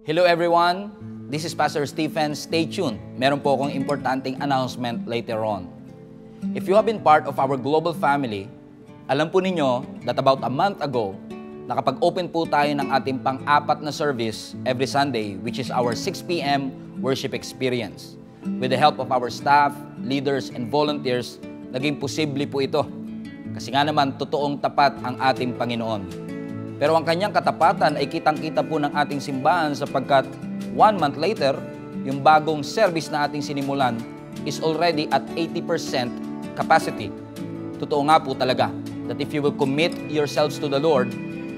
Hello everyone, this is Pastor Stephen. Stay tuned. Meron po akong importanteng announcement later on. If you have been part of our global family, alam po ninyo that about a month ago, nakapag-open po tayo ng ating pang-apat na service every Sunday, which is our 6 p.m. worship experience. With the help of our staff, leaders, and volunteers, naging posible po ito. Kasi nga naman, totoong tapat ang ating Panginoon. Pero ang kanyang katapatan ay kitang-kita po ng ating simbahan sapagkat 1 month later, yung bagong service na ating sinimulan is already at 80% capacity. Totoo nga po talaga that if you will commit yourselves to the Lord,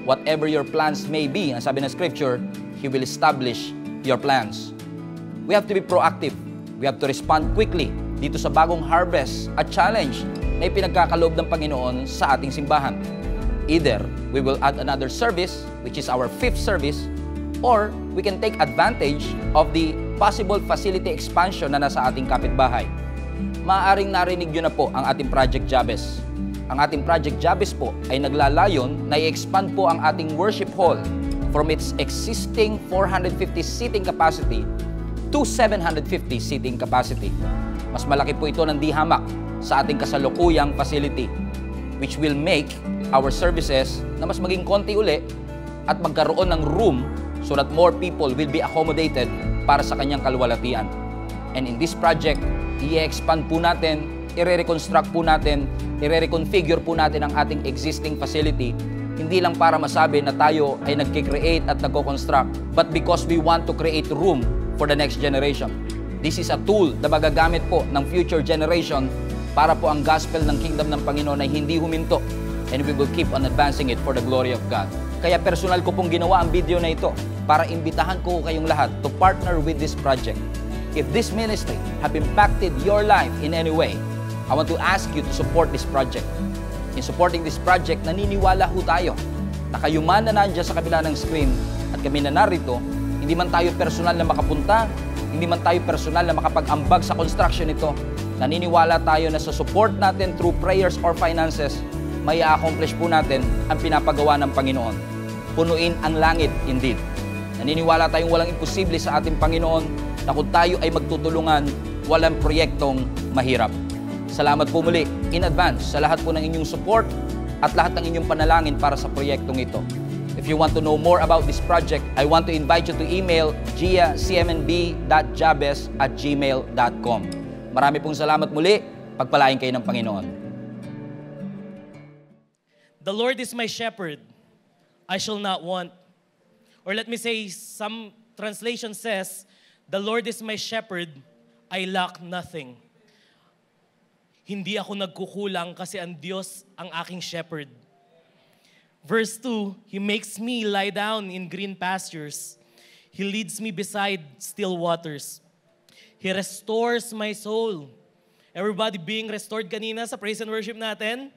whatever your plans may be, ang sabi ng Scripture, He will establish your plans. We have to be proactive. We have to respond quickly dito sa bagong harvest at challenge na ipinagkakaloob ng Panginoon sa ating simbahan. Either we will add another service, which is our 5th service, or we can take advantage of the possible facility expansion na nasa ating kapitbahay. Maaaring narinig nyo na po ang ating Project Jabez. Ang ating Project Jabez po ay naglalayon na i-expand po ang ating worship hall from its existing 450 seating capacity to 750 seating capacity. Mas malaki po ito ng dihamak sa ating kasalukuyang facility, which will make our services na mas maging konti uli at magkaroon ng room so that more people will be accommodated para sa kanyang kaluwalhatian. And in this project, i-expand po natin, i-reconstruct po natin, i-reconfigure po natin ang ating existing facility, hindi lang para masabi na tayo ay nagkikreate at nagko-construct, but because we want to create room for the next generation. This is a tool na magagamit po ng future generation para po ang gospel ng kingdom ng Panginoon ay hindi huminto, and we will keep on advancing it for the glory of God. Kaya personal ko pong ginawa ang video na ito para imbitahan ko kayong lahat to partner with this project. If this ministry have impacted your life in any way, I want to ask you to support this project. In supporting this project, naniniwala ho tayo na kayo man na nandiyan sa kabila ng screen at kami na narito, hindi man tayo personal na makapunta, hindi man tayo personal na makapag-ambag sa construction nito, naniniwala tayo na sa support natin through prayers or finances, may accomplish po natin ang pinapagawa ng Panginoon. Punuin ang langit indeed. Naniniwala tayong walang imposible sa ating Panginoon na kung tayo ay magtutulungan, walang proyektong mahirap. Salamat po muli in advance sa lahat po ng inyong support at lahat ng inyong panalangin para sa proyektong ito. If you want to know more about this project, I want to invite you to email giacmnb.jabez@gmail.com. Marami pong salamat muli. Pagpalain kayo ng Panginoon. The Lord is my shepherd, I shall not want. Or let me say, some translation says, the Lord is my shepherd, I lack nothing. Hindi ako nagkukulang kasi ang Diyos ang aking shepherd. Verse 2, He makes me lie down in green pastures. He leads me beside still waters. He restores my soul. Everybody being restored kanina sa praise and worship natin?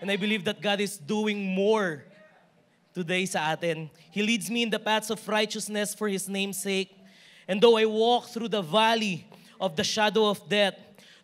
And I believe that God is doing more today sa atin. He leads me in the paths of righteousness for His name's sake. And though I walk through the valley of the shadow of death,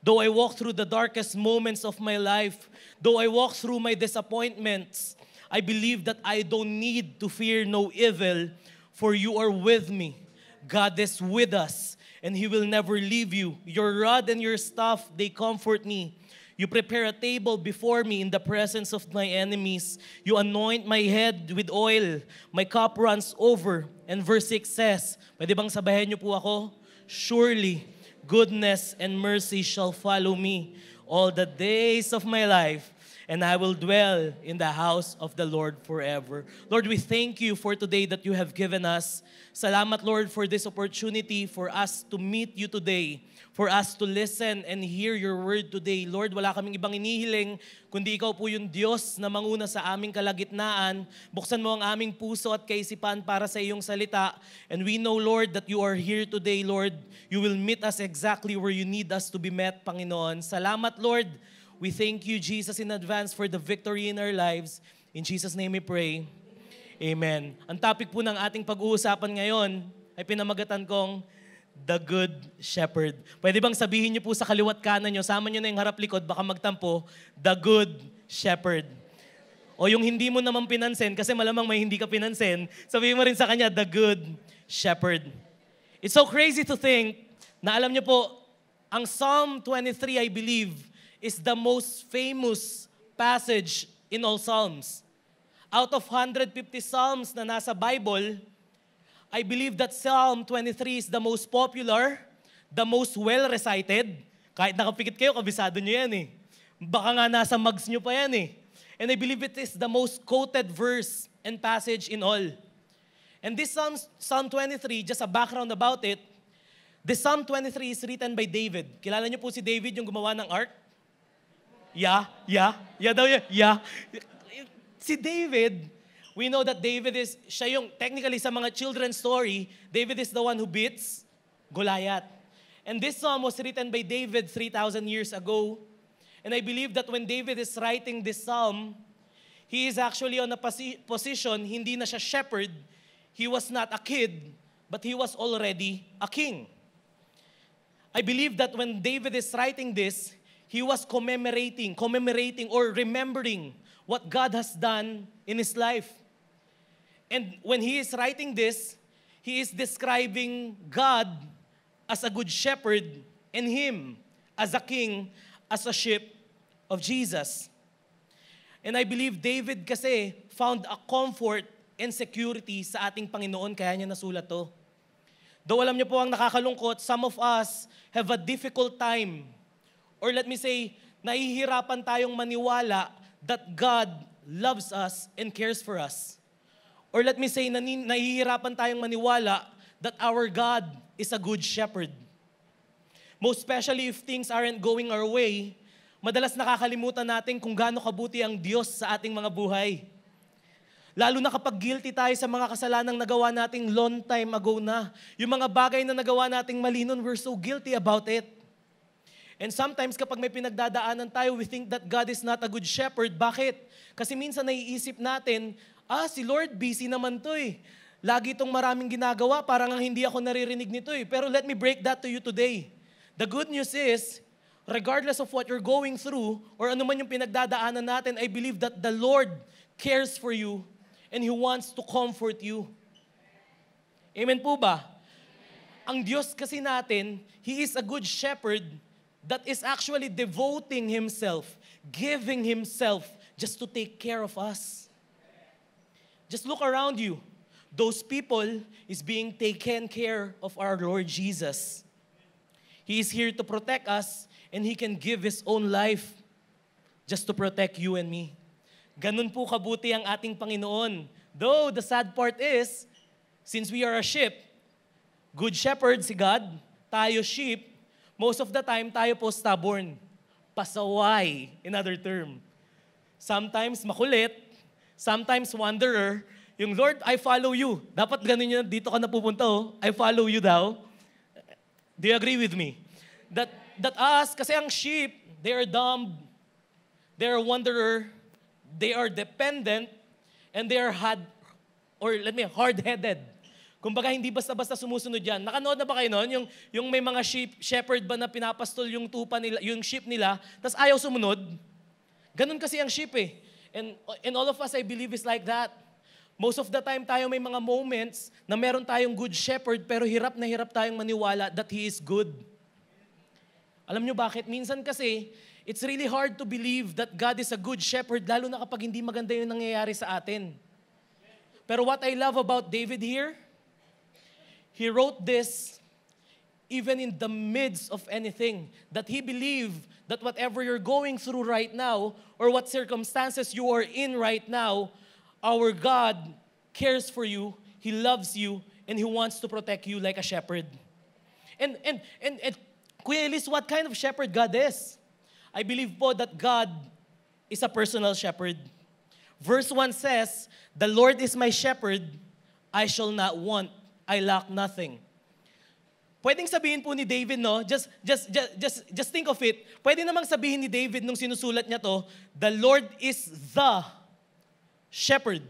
though I walk through the darkest moments of my life, though I walk through my disappointments, I believe that I don't need to fear no evil, for you are with me. God is with us, and He will never leave you. Your rod and your staff, they comfort me. You prepare a table before me in the presence of my enemies. You anoint my head with oil. My cup runs over. And verse 6 says, pwede bang sabahin niyo po ako? Surely, goodness and mercy shall follow me all the days of my life, and I will dwell in the house of the Lord forever. Lord, we thank you for today that you have given us. Salamat, Lord, for this opportunity for us to meet you today, for us to listen and hear your word today. Lord, wala kaming ibang inihiling, kundi ikaw po yung Diyos na manguna sa aming kalagitnaan. Buksan mo ang aming puso at kaisipan para sa iyong salita. And we know, Lord, that you are here today, Lord. You will meet us exactly where you need us to be met, Panginoon. Salamat, Lord. We thank you, Jesus, in advance for the victory in our lives. In Jesus' name we pray. Amen. Ang topic po ng ating pag-uusapan ngayon ay pinamagatan kong The Good Shepherd. Pwede bang sabihin niyo po sa kaliwat kanan niyo, sama niyo na yung harap likod, baka magtampo, The Good Shepherd. O yung hindi mo naman pinansin, kasi malamang may hindi ka pinansin, sabihin mo rin sa kanya, The Good shepherd. It's so crazy to think na alam niyo po, ang Psalm 23, I believe, is the most famous passage in all Psalms. Out of 150 Psalms na nasa Bible, I believe that Psalm 23 is the most popular, the most well-recited. Kahit nakapikit kayo, kabisado nyo yan eh. Baka nga nasa mugs nyo pa yan eh. And I believe it is the most quoted verse and passage in all. And this Psalm 23, just a background about it, this Psalm 23 is written by David. Kilala niyo po si David, yung gumawa ng ark? Yeah daw yan. Yeah. Si David, we know that David is, siya yung, technically sa mga children's story, David is the one who beats Goliath. And this psalm was written by David 3,000 years ago. And I believe that when David is writing this psalm, he is actually on a position, hindi na siya shepherd, he was not a kid, but he was already a king. I believe that when David is writing this, he was commemorating or remembering what God has done in his life. And when he is writing this, he is describing God as a good shepherd and him as a king, as a sheep of Jesus. And I believe David kasi found a comfort and security sa ating Panginoon, kaya niya nasulat to. Though alam niyo po ang nakakalungkot, some of us have a difficult time, or let me say, nahihirapan tayong maniwala that God loves us and cares for us. Or let me say, nahihirapan tayong maniwala that our God is a good shepherd. Most especially if things aren't going our way, madalas nakakalimutan natin kung gaano kabuti ang Diyos sa ating mga buhay. Lalo na kapag guilty tayo sa mga kasalanang nagawa nating long time ago na. Yung mga bagay na nagawa nating mali nun, we're so guilty about it. And sometimes kapag may pinagdadaanan tayo, we think that God is not a good shepherd. Bakit? Kasi minsan naiisip natin, si Lord busy naman to eh. Lagi itong maraming ginagawa, parang hindi ako naririnig nito eh. Pero let me break that to you today. The good news is, regardless of what you're going through, or ano man yung pinagdadaanan natin, I believe that the Lord cares for you and He wants to comfort you. Amen po ba? Ang Diyos kasi natin, He is a good shepherd that is actually devoting Himself, giving Himself just to take care of us. Just look around you. Those people is being taken care of our Lord Jesus. He is here to protect us and He can give His own life just to protect you and me. Ganun po kabuti ang ating Panginoon. Though the sad part is, since we are a sheep, good shepherd si God, tayo sheep, most of the time tayo po stubborn. Pasaway, in other term. Sometimes makulit, sometimes wanderer. Yung Lord, I follow you. Dapat ganun yun, dito ka napupunta oh. I follow you daw. Do you agree with me? That us, kasi ang sheep, they are dumb, they are wanderer, they are dependent, and they are hard-headed. Kumbaga, hindi basta-basta sumusunod yan. Nakanood na ba kayo noon? Yung may mga shepherd ba na pinapastol yung tupa nila, yung sheep nila, tas ayaw sumunod? Ganun kasi ang sheep eh. And all of us, I believe, is like that. Most of the time tayo may mga moments na meron tayong good shepherd pero hirap na hirap tayong maniwala that He is good. Alam nyo bakit? Minsan kasi, it's really hard to believe that God is a good shepherd lalo na kapag hindi maganda yung nangyayari sa atin. Pero what I love about David here, he wrote this even in the midst of anything, that he believed that whatever you're going through right now or what circumstances you are in right now, our God cares for you, He loves you, and He wants to protect you like a shepherd. And Kuya Elise, what kind of shepherd God is? I believe po that God is a personal shepherd. Verse 1 says, "The Lord is my shepherd, I shall not want, I lack nothing." Pwedeng sabihin po ni David, no? Just think of it. Pwede namang sabihin ni David nung sinusulat niya to, "The Lord is the shepherd."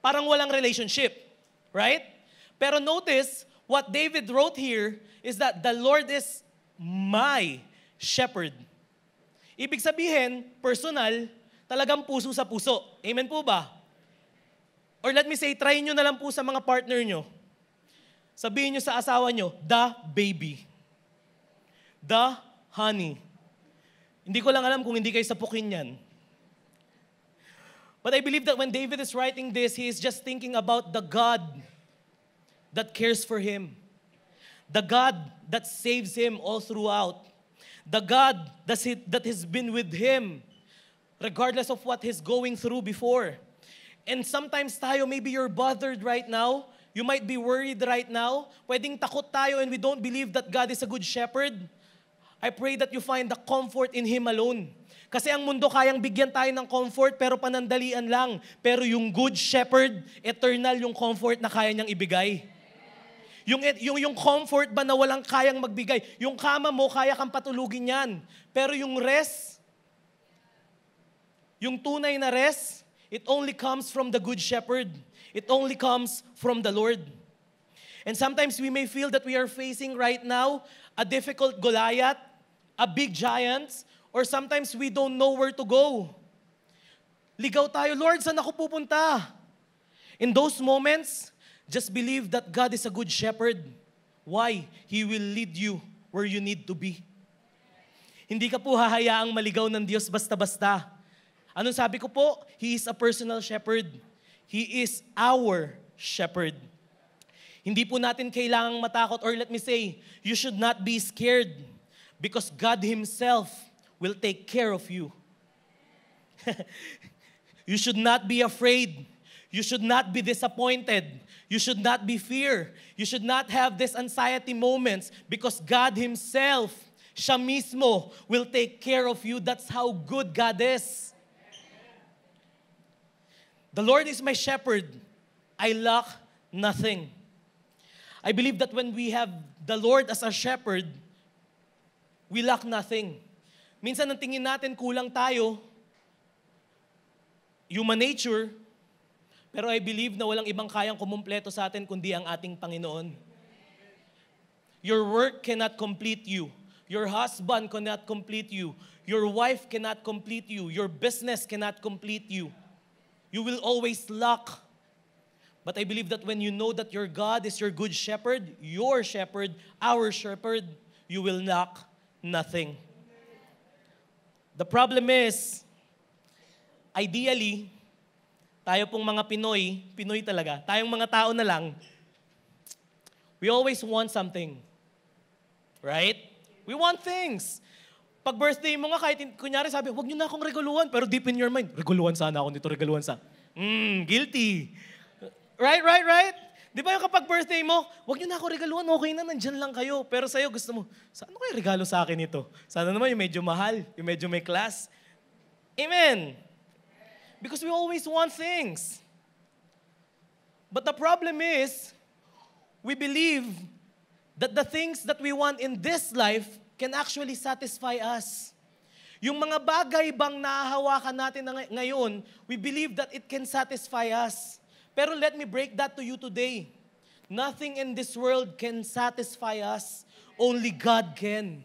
Parang walang relationship, right? Pero notice, what David wrote here is that the Lord is my shepherd. Ibig sabihin, personal, talagang puso sa puso. Amen po ba? Or let me say, try nyo na lang po sa mga partner nyo. Sabihin nyo sa asawa nyo, the baby. The honey. Hindi ko lang alam kung hindi kayo sapukin yan. But I believe that when David is writing this, he is just thinking about the God that cares for him. The God that saves him all throughout. The God that has been with him regardless of what he's going through before. And sometimes tayo, maybe you're bothered right now. You might be worried right now. Pwedeng takot tayo and we don't believe that God is a good shepherd. I pray that you find the comfort in Him alone. Kasi ang mundo kayang bigyan tayo ng comfort pero panandalian lang. Pero yung good shepherd, eternal yung comfort na kaya niyang ibigay. Yung comfort ba na walang kayang magbigay? Yung kama mo, kaya kang patulugin yan. Pero yung rest, yung tunay na rest, it only comes from the good shepherd. It only comes from the Lord. And sometimes we may feel that we are facing right now a difficult Goliath, a big giant, or sometimes we don't know where to go. Ligaw tayo, Lord, saan ako pupunta? In those moments, just believe that God is a good shepherd. Why? He will lead you where you need to be. Hindi ka po hahayaang maligaw ng Diyos basta-basta. Anong sabi ko po? He is a personal shepherd. He is our shepherd. Hindi po natin kailangang matakot, or let me say, you should not be scared because God Himself will take care of you. You should not be afraid. You should not be disappointed. You should not be fear. You should not have these anxiety moments because God Himself, siya mismo, will take care of you. That's how good God is. The Lord is my shepherd. I lack nothing. I believe that when we have the Lord as our shepherd, we lack nothing. Minsan ang tingin natin kulang tayo, human nature, pero I believe na walang ibang kayang kumumpleto sa atin kundi ang ating Panginoon. Your work cannot complete you. Your husband cannot complete you. Your wife cannot complete you. Your business cannot complete you. You will always lack. But I believe that when you know that your God is your good shepherd, our shepherd, you will lack nothing. The problem is, ideally, tayo pong mga Pinoy talaga, tayong mga tao na lang, we always want something. Right? We want things. Pag birthday mo nga, kahit kunyari sabi, huwag niyo na akong reguluhan, pero deep in your mind, reguluhan sana ako nito, reguluhan sana. Guilty. Right? Di ba yung kapag birthday mo, huwag niyo na ako regaluhan, okay na, nandyan lang kayo. Pero sa'yo gusto mo, saan kayo regalo sa akin ito? Sana naman yung medyo mahal, yung medyo may class. Amen. Because we always want things. But the problem is, we believe that the things that we want in this life can actually satisfy us. Yung mga bagay bang nahahawakan natin ngayon, we believe that it can satisfy us. Pero let me break that to you today. Nothing in this world can satisfy us. Only God can.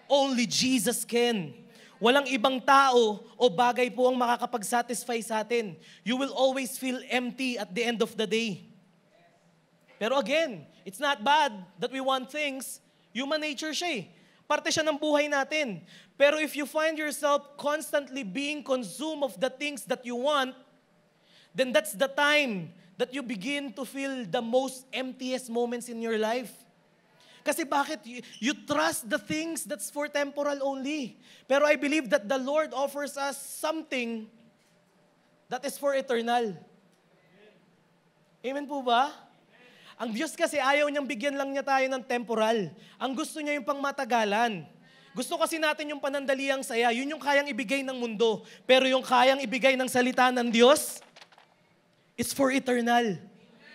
Only Jesus can. Walang ibang tao o bagay po ang makakapag-satisfy sa atin. You will always feel empty at the end of the day. Pero again, it's not bad that we want things. Human nature siya eh. Parte siya ng buhay natin. Pero if you find yourself constantly being consumed of the things that you want, then that's the time that you begin to feel the most emptiest moments in your life. Kasi bakit? You trust the things that's for temporal only. Pero I believe that the Lord offers us something that is for eternal. Amen po ba? Ang Diyos kasi ayaw niyang bigyan lang niya tayo ng temporal. Ang gusto niya yung pangmatagalan. Gusto kasi natin yung panandaliang saya. Yun yung kayang ibigay ng mundo. Pero yung kayang ibigay ng salita ng Diyos, it's for eternal.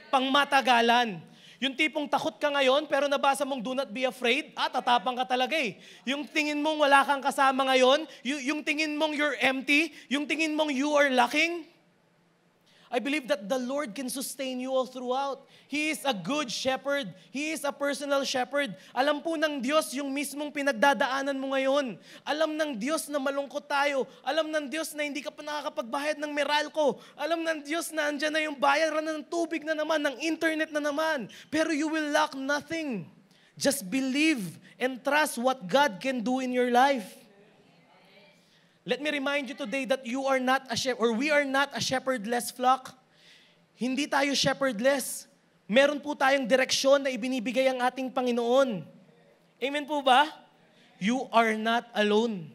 Pangmatagalan. Yung tipong takot ka ngayon, pero nabasa mong do not be afraid, tatapang ka talaga eh. Yung tingin mong wala kang kasama ngayon, yung tingin mong you're empty, yung tingin mong you are lacking. I believe that the Lord can sustain you all throughout. He is a good shepherd. He is a personal shepherd. Alam po ng Diyos yung mismong pinagdadaanan mo ngayon. Alam ng Diyos na malungkot tayo. Alam ng Diyos na hindi ka pa nakakapagbayad ng Meralco. Alam ng Diyos na andyan na yung bayaran ng tubig na naman, ng internet na naman. Pero you will lack nothing. Just believe and trust what God can do in your life. Let me remind you today that you are not a shepherd, or we are not a shepherdless flock. Hindi tayo shepherdless. Meron po tayong direksyon na ibinibigay ang ating Panginoon. Amen po ba? You are not alone.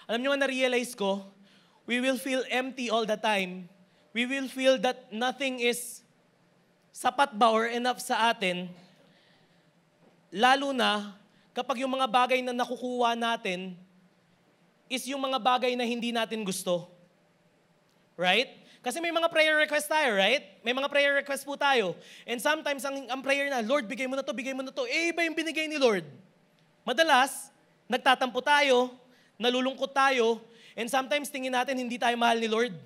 Alam niyo nga na-realize ko, we will feel empty all the time. We will feel that nothing is sapat ba or enough sa atin. Lalo na kapag yung mga bagay na nakukuha natin is yung mga bagay na hindi natin gusto. Right? Kasi may mga prayer request tayo, right? May mga prayer request po tayo. And sometimes, ang prayer na, Lord, bigay mo na to, bigay mo na to. Eh, iba yung binigay ni Lord. Madalas, nagtatampo tayo, nalulungkot tayo, and sometimes tingin natin hindi tayo mahal ni Lord.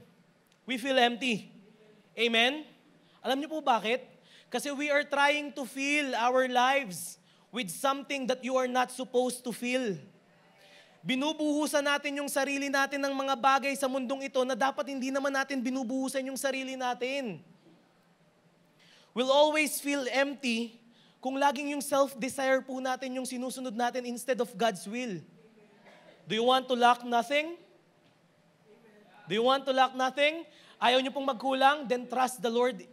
We feel empty. Amen? Alam niyo po bakit? Kasi we are trying to fill our lives with something that you are not supposed to feel. Binubuhusan natin yung sarili natin ng mga bagay sa mundong ito na dapat hindi naman natin binubuhusan yung sarili natin. We'll always feel empty kung laging yung self-desire po natin yung sinusunod natin instead of God's will. Do you want to lack nothing? Do you want to lack nothing? Ayaw niyo pong magkulang? Then trust the Lord.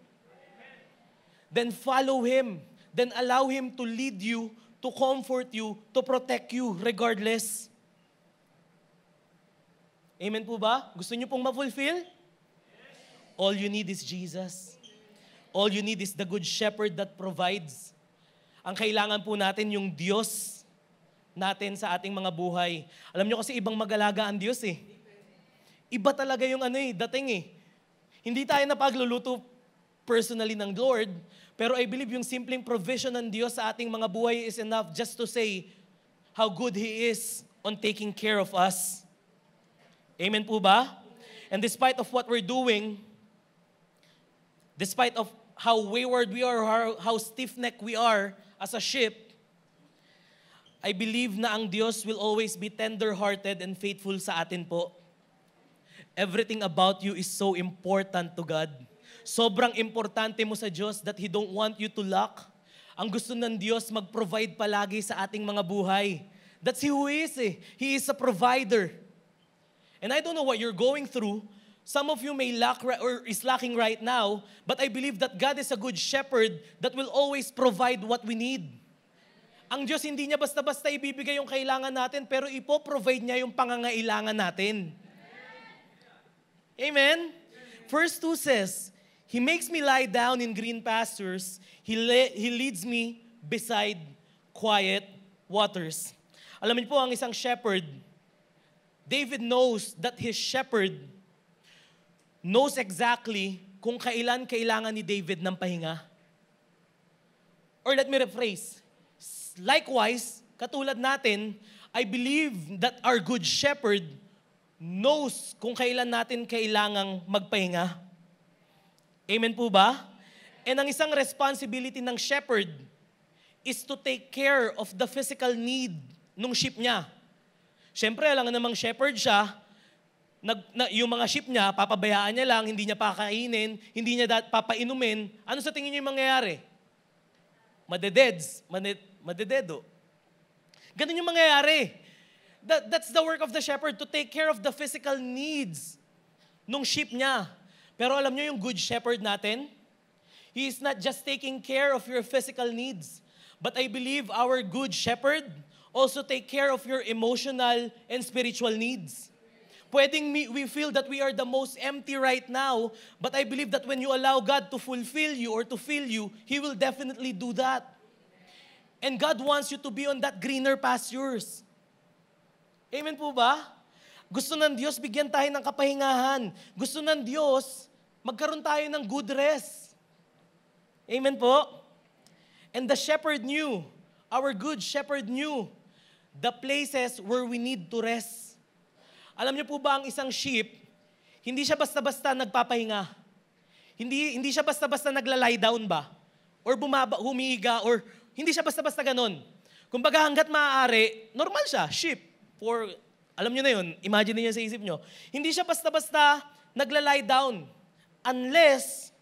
Then follow Him. Then allow Him to lead you, to comfort you, to protect you regardless. Amen po ba? Gusto niyo pong ma-fulfill? All you need is Jesus. All you need is the good shepherd that provides. Ang kailangan po natin yung Diyos natin sa ating mga buhay. Alam niyo kasi ibang mag-alaga ang Diyos eh. Iba talaga yung dating eh. Hindi tayo napagluluto personally ng Lord, pero I believe yung simpleng provision ng Diyos sa ating mga buhay is enough just to say how good He is on taking care of us. Amen po ba? And despite of what we're doing, despite of how wayward we are, how stiff-necked we are as a ship, I believe na ang Diyos will always be tender-hearted and faithful sa atin po. Everything about you is so important to God. Sobrang importante mo sa Diyos that He don't want you to lack. Ang gusto ng Diyos mag-provide palagi sa ating mga buhay. That's who He is eh. He is a provider. And I don't know what you're going through. Some of you may lack or is lacking right now, but I believe that God is a good shepherd that will always provide what we need. Ang Diyos hindi niya basta-basta ibibigay yung kailangan natin, pero ipo-provide niya yung pangangailangan natin. Amen? Verse 2 says, He makes me lie down in green pastures. He leads me beside quiet waters. Alam niyo po, ang isang shepherd, David knows that his shepherd knows exactly kung kailan kailangan ni David ng pahinga. Or let me rephrase. Likewise, katulad natin, I believe that our good shepherd knows kung kailan natin kailangang magpahinga. Amen po ba? And ang isang responsibility ng shepherd is to take care of the physical need ng sheep niya. Siyempre, alam nga namang shepherd siya, yung mga sheep niya, papabayaan niya lang, hindi niya pakainin, hindi niya papainumin. Ano sa tingin niyo yung mangyayari? Madededo. Ganun yung mangyayari. That's the work of the shepherd, to take care of the physical needs ng sheep niya. Pero alam niyo yung good shepherd natin? He is not just taking care of your physical needs, but I believe our good shepherd also take care of your emotional and spiritual needs. Pwedeng we feel that we are the most empty right now, but I believe that when you allow God to fulfill you or to fill you, He will definitely do that. And God wants you to be on that greener pastures. Amen po ba? Gusto ng Diyos bigyan tayo ng kapahingahan. Gusto ng Diyos magkaroon tayo ng good rest. Amen po? And the shepherd knew, our good shepherd knew the places where we need to rest. Alam niyo po ba ang isang sheep, hindi siya basta-basta nagpapahinga. Hindi siya basta-basta nagla-lie down ba? Or humihiga, or hindi siya basta-basta ganun. Kumbaga hanggat maaari, normal siya, sheep. Alam nyo na yun, imagine niyo sa isip nyo. Hindi siya basta-basta nagla-lie down. Unless,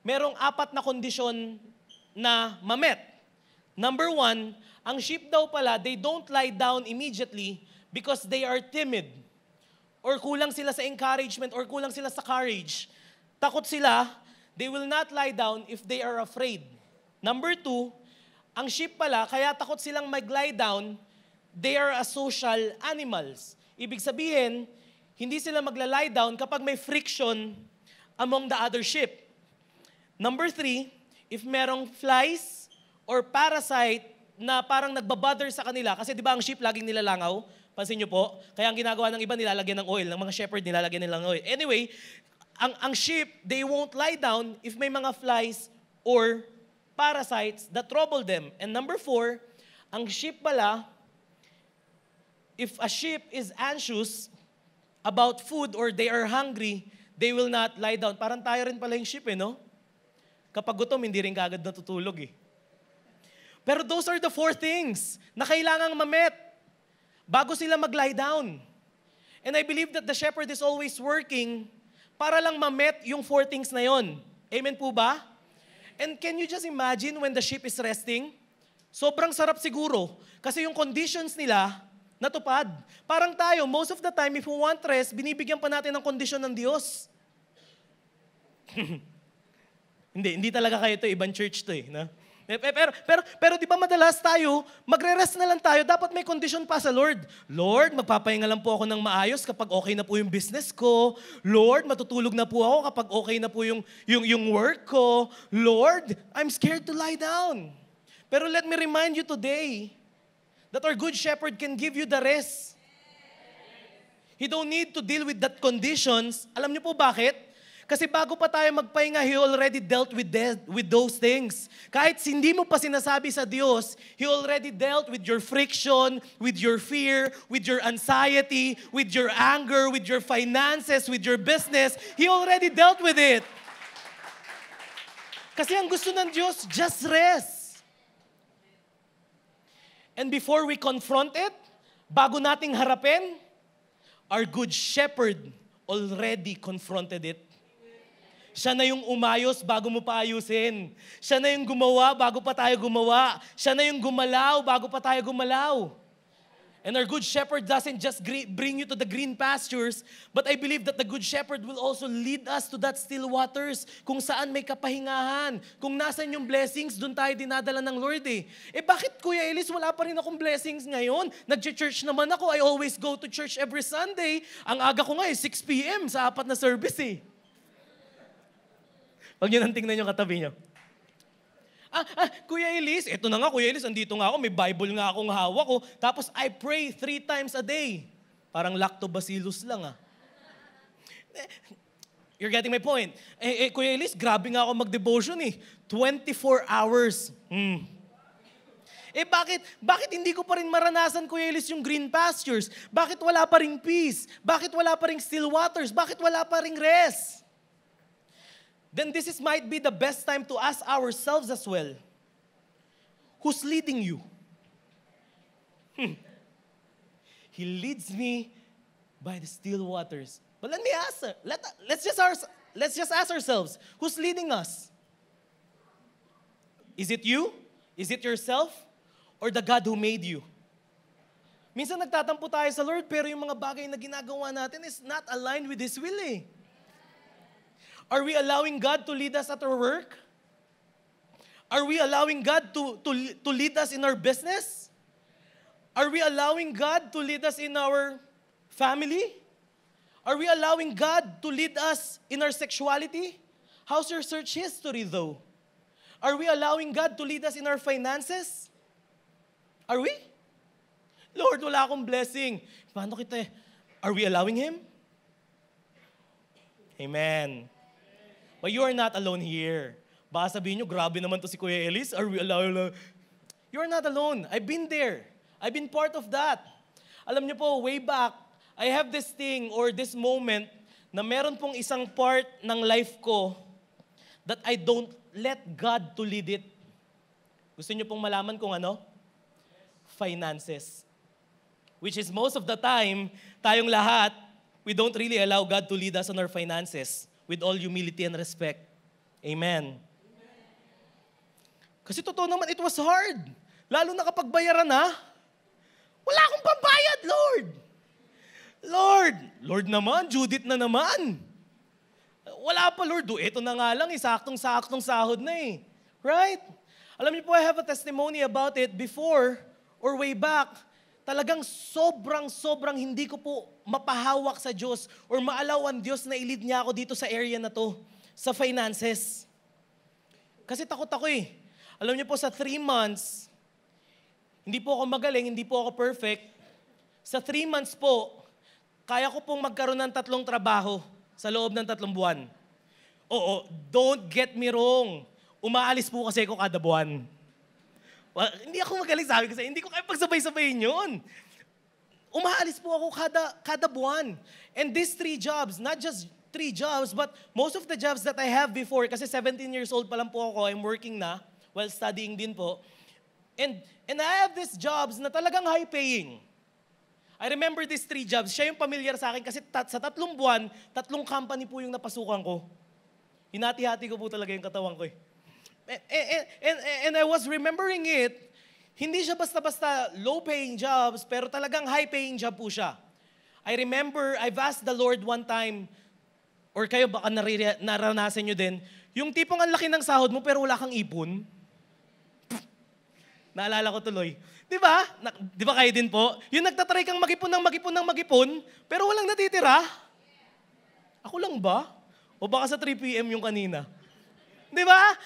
merong 4 na kondisyon na mamet. Number 1, ang sheep daw pala, they don't lie down immediately because they are timid. Or kulang sila sa encouragement, or kulang sila sa courage. Takot sila, they will not lie down if they are afraid. Number 2, ang sheep pala, kaya takot silang mag-lie down, they are a social animals. Ibig sabihin, hindi sila magla-lie down kapag may friction among the other sheep. Number 3, if merong flies or parasite na parang nagbabother sa kanila, kasi di ba ang sheep laging nilalangaw? Pansin nyo po? Kaya ang ginagawa ng iba, nilalagyan ng oil. Ng mga shepherd, nilalagyan nila ng oil. Anyway, ang sheep, they won't lie down if may mga flies or parasites that trouble them. And number 4, ang sheep pala, if a sheep is anxious about food or they are hungry, they will not lie down. Parang tayo rin pala yung sheep, no? Kapag gutom, hindi rin kagad natutulog, Pero those are the 4 things na kailangang mamet bago sila mag-lie down. And I believe that the shepherd is always working para lang mamet yung 4 things na yon. Amen po ba? And can you just imagine when the sheep is resting? Sobrang sarap siguro kasi yung conditions nila natupad. Parang tayo, most of the time, if we want rest, binibigyan pa natin ng kondisyon ng Diyos. Hindi talaga kayo ito, ibang church to na? Pero di ba madalas tayo, magre-rest na lang tayo, dapat may condition pa sa Lord. Lord, magpapahinga lang po ako ng maayos kapag okay na po yung business ko. Lord, matutulog na po ako kapag okay na po yung work ko. Lord, I'm scared to lie down. Pero let me remind you today that our good shepherd can give you the rest. He don't need to deal with that conditions. Alam niyo po bakit? Kasi bago pa tayo magpahinga, He already dealt with those things. Kahit hindi mo pa sinasabi sa Diyos, He already dealt with your friction, with your fear, with your anxiety, with your anger, with your finances, with your business. He already dealt with it. Kasi ang gusto ng Diyos, just rest. And before we confront it, bago nating harapin, our good shepherd already confronted it. Siya na yung umayos bago mo pa ayusin. Siya na yung gumawa bago pa tayo gumawa. Siya na yung gumalaw bago pa tayo gumalaw. And our good shepherd doesn't just bring you to the green pastures, but I believe that the good shepherd will also lead us to that still waters, kung saan may kapahingahan. Kung nasan yung blessings, doon tayo dinadala ng Lord bakit Kuya Elis, wala pa rin akong blessings ngayon? Nag-church naman ako, I always go to church every Sunday. Ang aga ko nga 6 p.m. sa 4 na service Pag yun ang tingnan yung katabi nyo. Kuya Elis, eto na nga Kuya Elis, andito nga ako, may Bible nga akong hawak ko, tapos I pray 3 times a day. Parang lactobacillus lang You're getting my point. Kuya Elis, grabe nga ako mag-devotion 24 hours. Bakit hindi ko pa rin maranasan, Kuya Elis, yung green pastures? Bakit wala pa ring peace? Bakit wala pa ring still waters? Bakit wala pa ring rest? Then this might be the best time to ask ourselves as well. Who's leading you? He leads me by the still waters. But let me ask, let's just ask ourselves, who's leading us? Is it you? Is it yourself? Or the God who made you? Minsan nagtatampo tayo sa Lord, pero yung mga bagay na ginagawa natin is not aligned with His will Are we allowing God to lead us at our work? Are we allowing God to lead us in our business? Are we allowing God to lead us in our family? Are we allowing God to lead us in our sexuality? How's your search history though? Are we allowing God to lead us in our finances? Are we? Lord, wala akong blessing. Paano kita? Are we allowing Him? Amen. But you are not alone here. Baka sabihin nyo, grabe naman to si Kuya Elis. Are we allowed? You are not alone. I've been there. I've been part of that. Alam niyo po, way back, I have this thing or this moment na meron pong isang part ng life ko that I don't let God to lead it. Gusto niyo pong malaman kung ano? Finances. Which is most of the time, tayong lahat, we don't really allow God to lead us on our finances with all humility and respect. Amen. Kasi totoo naman, it was hard. Lalo na kapag bayaran na, wala akong pambayad, Lord. Lord naman, Judith na naman. Wala pa, Lord. Ito na nga lang, saktong-saktong sahod na eh. Right? Alam niyo po, I have a testimony about it before or way back. Talagang sobrang hindi ko po mapahawak sa Diyos or maalaw ang Diyos na ilid niya ako dito sa area na to, sa finances. Kasi takot ako eh. Alam niyo po, sa 3 months, hindi po ako magaling, hindi po ako perfect. Sa 3 months po, kaya ko pong magkaroon ng 3 trabaho sa loob ng 3 buwan. Oo, don't get me wrong. Umaalis po kasi ako kada buwan. Well, hindi ako magaling, sabi ko hindi ko kaya pagsabay-sabayin yun. Umaalis po ako kada buwan. And these 3 jobs, not just 3 jobs, but most of the jobs that I have before, kasi 17 years old pa lang po ako, I'm working na, while studying din po. And I have these jobs na talagang high-paying. I remember these 3 jobs. Siya yung familiar sa akin kasi sa 3 buwan, 3 company po yung napasukan ko. Hinati-hati ko po talaga yung katawan ko eh. And I was remembering it, hindi siya basta-basta low-paying jobs, pero talagang high-paying job po siya. I remember, I've asked the Lord one time, or kayo baka naranasan nyo din, yung tipong ang laki ng sahod mo pero wala kang ipon. Naalala ko tuloy. Di ba? Di ba kayo din po? Yung nagtatry kang magipon, pero walang natitira. Ako lang ba? O baka sa 3 p.m. yung kanina? Di ba?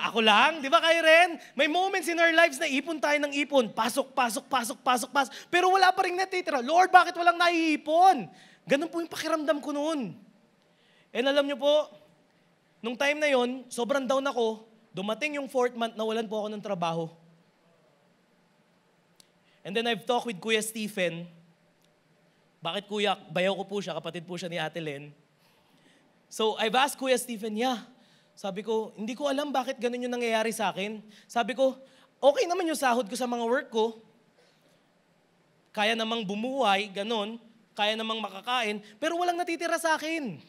Ako lang. Di ba kayo rin? May moments in our lives na ipon tayo ng ipon. Pasok. Pero wala pa rin natitira. Lord, bakit walang naiipon? Ganun po yung pakiramdam ko noon. And alam niyo po, nung time na yon, sobrang down ako. Dumating yung 4th month na walan po ako ng trabaho. And then I've talked with Kuya Stephen. Bakit kuya? Bayaw ko po siya, kapatid po siya ni Ate Len. So I've asked Kuya Stephen, sabi ko, hindi ko alam bakit ganun yung nangyayari sa akin. Sabi ko, okay naman yung sahod ko sa mga work ko. Kaya namang bumuhay, ganun. Kaya namang makakain. Pero walang natitira sa akin.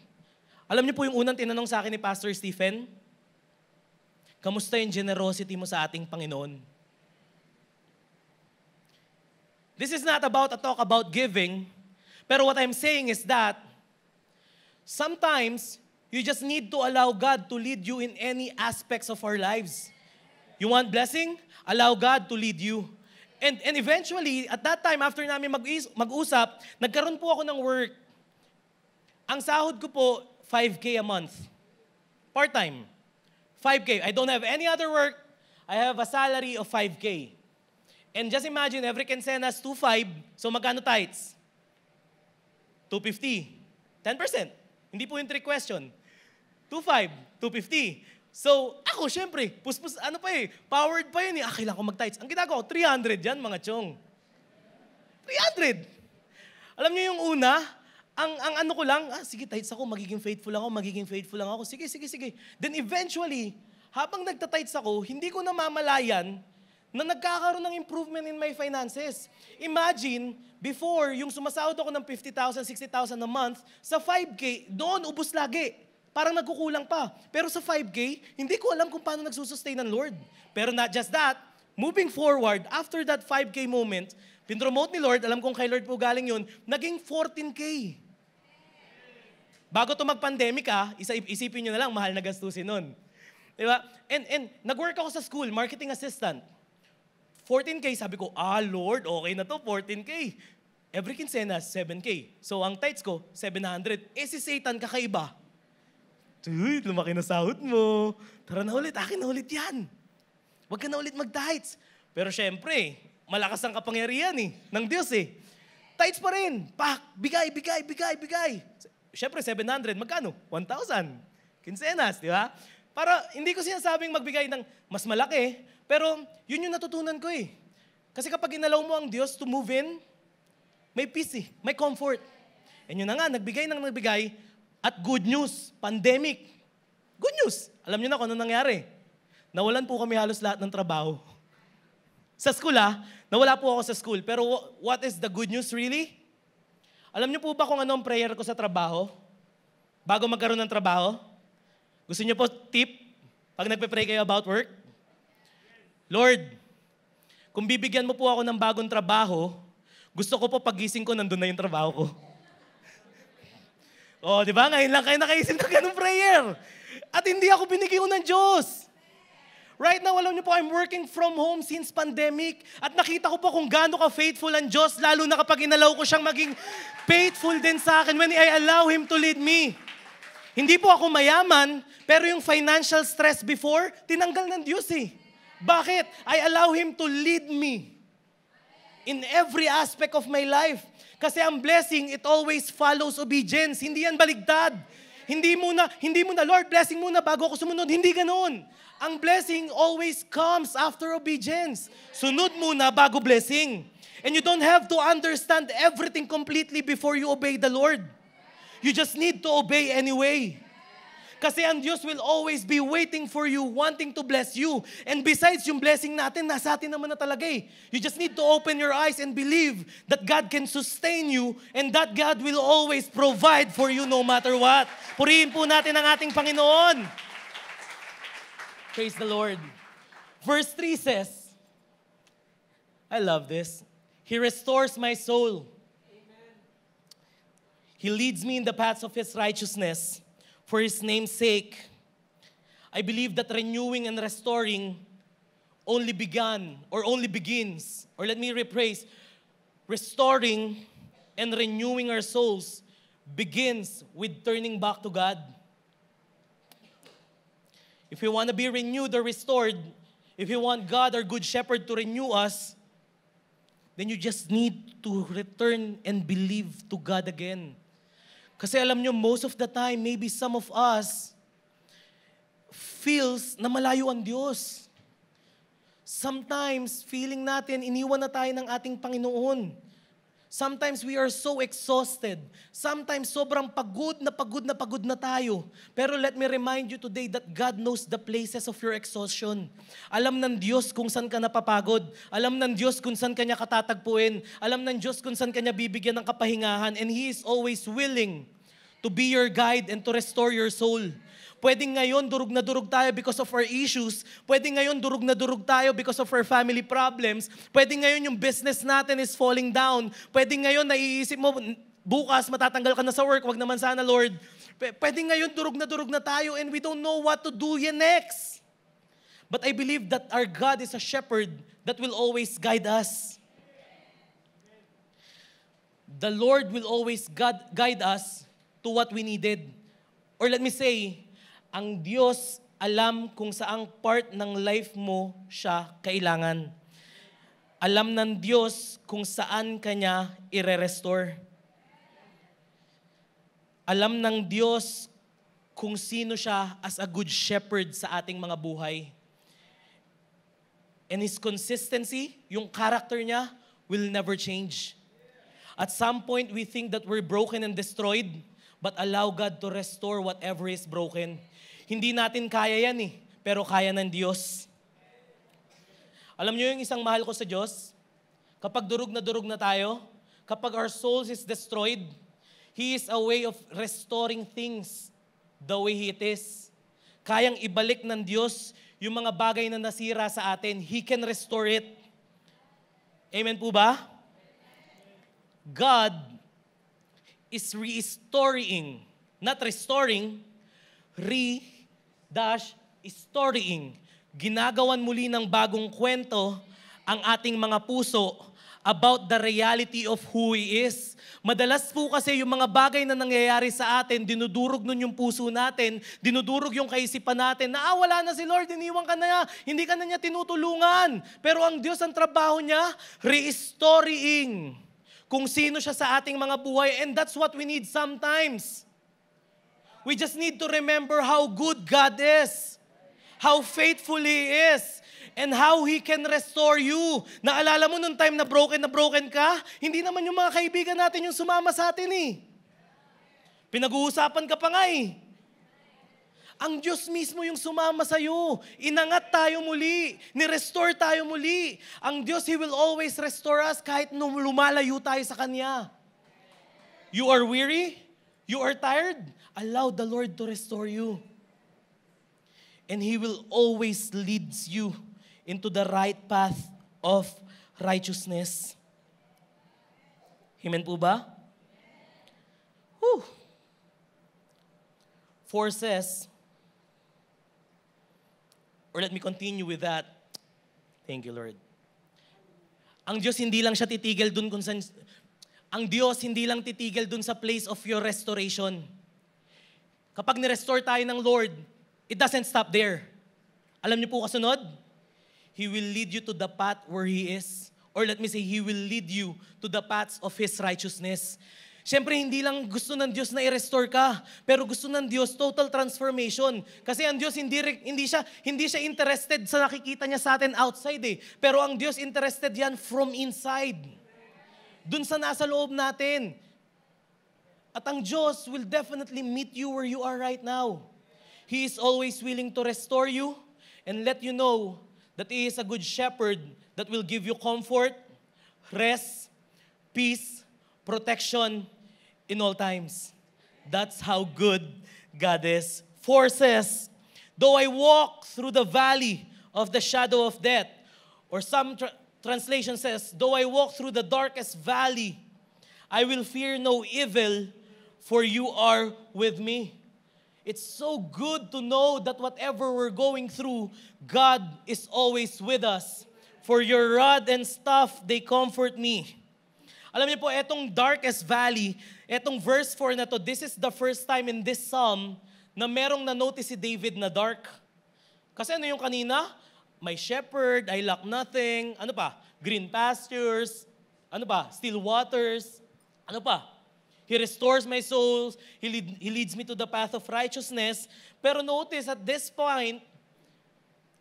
Alam niyo po yung unang tinanong sa akin ni Pastor Stephen? Kamusta yung generosity mo sa ating Panginoon? This is not about a talk about giving. Pero what I'm saying is that sometimes, you just need to allow God to lead you in any aspects of our lives. You want blessing? Allow God to lead you. And eventually, at that time, after namin mag-usap, nagkaroon po ako ng work. Ang sahod ko po, 5K a month. Part-time. 5K. I don't have any other work. I have a salary of 5K. And just imagine, every quincenas, 2.5. So magkano tithes? 250. 10%. Hindi po yung trick question. 2.5, 250. So, ako, syempre, powered pa yun eh. Kailangan ko mag-tights. Ang ginagawa ko, 300 yan, mga chong. 300. Alam niyo yung una, ang ano ko lang, sige, tights ako, magiging faithful ako. Sige. Then eventually, habang nagta-tights ako, hindi ko namamalayan na nagkakaroon ng improvement in my finances. Imagine, before, yung sumasahod ako ng 50,000, 60,000 a month, sa 5K, doon ubos lagi. Parang nagkukulang pa. Pero sa 5K, hindi ko alam kung paano nagsusustain ng Lord. Pero not just that, moving forward, after that 5K moment, pinromote ni Lord, alam kong kay Lord po galing yun, naging 14K. Bago to mag-pandemic isipin nyo na lang, mahal na gastusin nun. Diba? And nag-work ako sa school, marketing assistant. 14K, sabi ko, Lord, okay na to, 14K. Every quincenas, 7K. So, ang tithes ko, 700. Si Satan, kakaiba. Uy, lumaki na sahod mo. Tara na ulit, akin na ulit yan. Huwag ka na ulit mag-tithes. Pero syempre, malakas ang kapangyarihan ng Diyos eh. Tithes pa rin. Bigay. Syempre, 700. Magkano? 1,000. Quincenas, di ba? Para, hindi ko sinasabing magbigay ng mas malaki, pero yun yung natutunan ko eh. Kasi kapag inalaw mo ang Diyos to move in, may peace may comfort. And yun na nga, nagbigay at good news, pandemic. Good news. Alam niyo na kung ano nangyari. Nawalan po kami halos lahat ng trabaho. Sa school nawala po ako sa school. Pero what is the good news really? Alam niyo po ba kung ano ang prayer ko sa trabaho? Bago magkaroon ng trabaho? Gusto niyo po tip? Pag nagpe-pray kayo about work? Lord, kung bibigyan mo po ako ng bagong trabaho, gusto ko po pagising ko, nandun na yung trabaho ko. Di ba? Ngayon lang kayo nakaisip ng ganung prayer. At hindi ako binigyan ng Diyos. Right now, alam niyo po, I'm working from home since pandemic. At nakita ko po kung gaano ka-faithful ang Diyos, lalo na kapag inalaw ko siyang maging faithful din sa akin when I allow Him to lead me. Hindi po ako mayaman, pero yung financial stress before, tinanggal ng Diyos eh. Bakit? I allow Him to lead me in every aspect of my life. Kasi ang blessing, it always follows obedience. Hindi yan baligtad. Hindi muna, Lord, blessing muna bago ako sumunod. Hindi ganoon. Ang blessing always comes after obedience. Sunod muna bago blessing. And you don't have to understand everything completely before you obey the Lord. You just need to obey anyway. Kasi ang Diyos will always be waiting for you, wanting to bless you. And besides yung blessing natin, nasa atin naman na talaga eh. You just need to open your eyes and believe that God can sustain you and that God will always provide for you no matter what. Purihin po natin ang ating Panginoon. Praise the Lord. Verse 3 says, I love this. He restores my soul. He leads me in the paths of His righteousness for His name's sake. I believe that renewing and restoring only begins, or let me rephrase, restoring and renewing our souls begins with turning back to God. If we want to be renewed or restored, if you want God, our good shepherd, to renew us, then you just need to return and believe to God again. Kasi alam nyo, most of the time, maybe some of us feels na malayo ang Diyos. Sometimes, feeling natin, iniwan na tayo ng ating Panginoon. Sometimes we are so exhausted. Sometimes sobrang pagod na tayo. Pero let me remind you today that God knows the places of your exhaustion. Alam ng Diyos kung saan ka napapagod. Alam ng Diyos kung saan ka niya katatagpuin. Alam ng Diyos kung saan ka niya bibigyan ng kapahingahan. And He is always willing to be your guide and to restore your soul. Pwedeng ngayon durug na durug tayo because of our issues. Pwedeng ngayon durug na durug tayo because of our family problems. Pwedeng ngayon yung business natin is falling down. Pwedeng ngayon naiisip mo, bukas matatanggal ka na sa work, wag naman sana Lord. Pwedeng ngayon durug na tayo and we don't know what to do next. But I believe that our God is a shepherd that will always guide us. The Lord will always guide us to what we needed. Or let me say, ang Diyos alam kung saang part ng life mo siya kailangan. Alam ng Diyos kung saan kanya ire-restore. Alam ng Diyos kung sino siya as a good shepherd sa ating mga buhay. And His consistency, yung character niya, will never change. At some point, we think that we're broken and destroyed, but allow God to restore whatever is broken. Hindi natin kaya yan pero kaya ng Diyos. Alam niyo yung isang mahal ko sa Diyos? Kapag durug na tayo, kapag our souls is destroyed, He is a way of restoring things the way it is. Kayang ibalik ng Diyos yung mga bagay na nasira sa atin. He can restore it. Amen po ba? God is restoring, not restoring, storying. Ginagawan muli ng bagong kwento ang ating mga puso about the reality of who He is. Madalas po kasi yung mga bagay na nangyayari sa atin, dinudurog nun yung puso natin, dinudurog yung kaisipan natin, na wala na si Lord, iniwan ka na niya, hindi ka na niya tinutulungan. Pero ang Diyos, ang trabaho niya, restoring kung sino siya sa ating mga buhay. And that's what we need sometimes. We just need to remember how good God is, how faithful He is, and how He can restore you. Naalala mo nung time na broken ka? Hindi naman yung mga kaibigan natin yung sumama sa atin Pinag-uusapan ka pa nga Ang Diyos mismo yung sumama sa'yo. Inangat tayo muli. Ni-restore tayo muli. Ang Diyos, He will always restore us kahit lumalayo tayo sa Kanya. You are weary? You are tired? Allow the Lord to restore you. And He will always lead you into the right path of righteousness. Amen po ba? Whew. 4 says, or let me continue with that. Thank you, Lord. Ang Diyos hindi lang siya titigil dun kung saan, ang Diyos hindi lang titigil dun sa place of your restoration. Kapag ni-restore tayo ng Lord, it doesn't stop there. Alam niyo po kasunod? He will lead you to the path where He is. Or let me say, He will lead you to the paths of His righteousness. Siyempre, hindi lang gusto ng Diyos na i-restore ka, pero gusto ng Diyos total transformation. Kasi ang Diyos hindi siya interested sa nakikita niya sa atin outside eh. Pero ang Diyos interested yan from inside. Dun sa nasa loob natin. At ang Diyos will definitely meet you where you are right now. He is always willing to restore you and let you know that He is a good shepherd that will give you comfort, rest, peace, protection in all times. That's how good God is. 4 says, though I walk through the valley of the shadow of death, or some translation says, though I walk through the darkest valley, I will fear no evil, for you are with me. It's so good to know that whatever we're going through, God is always with us. For your rod and staff, they comfort me. Alam niyo po, etong darkest valley, etong verse 4 na to, this is the first time in this psalm na merong na-notice si David na dark. Kasi ano yung kanina? My shepherd, I lack nothing. Ano pa? Green pastures. Ano pa? Still waters. Ano pa? He restores my soul. He leads me to the path of righteousness. Pero notice at this point,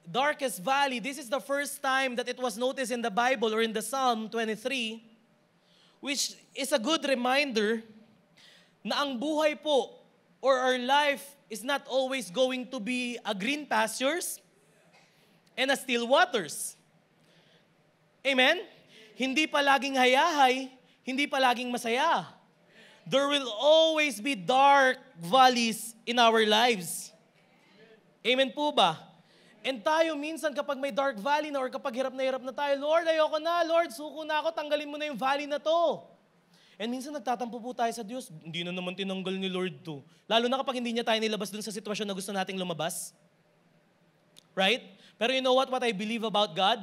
darkest valley, this is the first time that it was noticed in the Bible or in the Psalm 23, which is a good reminder na ang buhay po or our life is not always going to be a green pastures and a still waters. Amen? Hindi palaging hayahay, hindi palaging masaya. There will always be dark valleys in our lives. Amen po ba? And tayo minsan kapag may dark valley na or kapag hirap na tayo, Lord, ayoko na, Lord, suko na ako, tanggalin mo na yung valley na to. And minsan nagtatampo po tayo sa Diyos, hindi na naman tinanggal ni Lord to. Lalo na kapag hindi niya tayo nilabas dun sa sitwasyon na gusto nating lumabas. Right? Pero you know what I believe about God?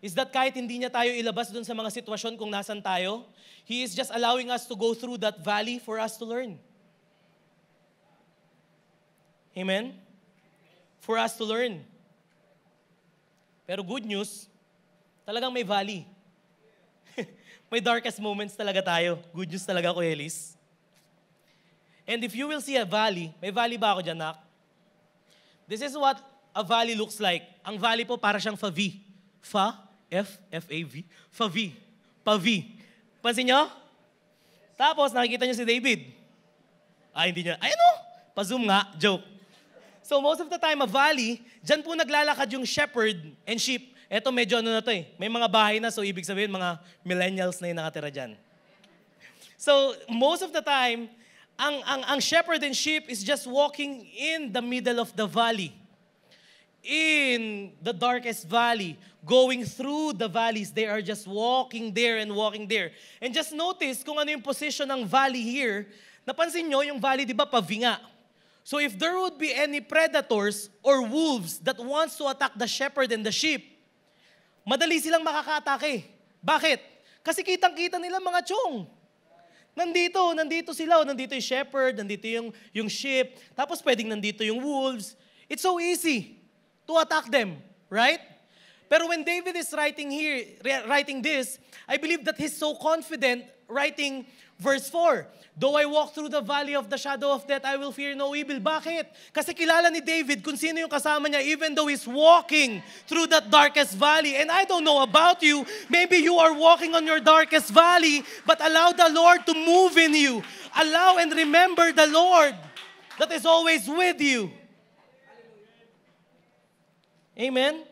Is that kahit hindi niya tayo ilabas dun sa mga sitwasyon kung nasan tayo, He is just allowing us to go through that valley for us to learn. Amen? For us to learn. Pero good news, talagang may valley. May darkest moments talaga tayo. Good news talaga, Kuya Elis. And if you will see a valley, may valley ba ako dyan, Nak? This is what a valley looks like. Ang valley po para siyang fa-V. F-A-V. Fa-V. Pa-V. Pansin nyo? Tapos nakikita nyo si David. Hindi niya. Ano? Pa-zoom nga. Joke. So most of the time, a valley, dyan po naglalakad yung shepherd and sheep. Eto medyo ano na to eh. May mga bahay na, so ibig sabihin mga millennials na yung nakatira dyan. So most of the time, ang shepherd and sheep is just walking in the middle of the valley. In the darkest valley, going through the valleys, they are just walking there and walking there. And just notice kung ano yung position ng valley here. Napansin nyo, yung valley, di ba, pavinga. So if there would be any predators or wolves that wants to attack the shepherd and the sheep, madali silang makakaatake. Bakit? Kasi kitang-kita nila mga tiyong. Nandito sila. Nandito yung shepherd, nandito yung sheep, tapos pwedeng nandito yung wolves. It's so easy to attack them, right? Pero when David is writing this, I believe that he's so confident writing verse 4. Though I walk through the valley of the shadow of death, I will fear no evil. Bakit? Kasi kilala ni David kung sino yung kasama niya even though he's walking through that darkest valley. And I don't know about you, maybe you are walking on your darkest valley, but allow the Lord to move in you. Allow and remember the Lord that is always with you. Amen?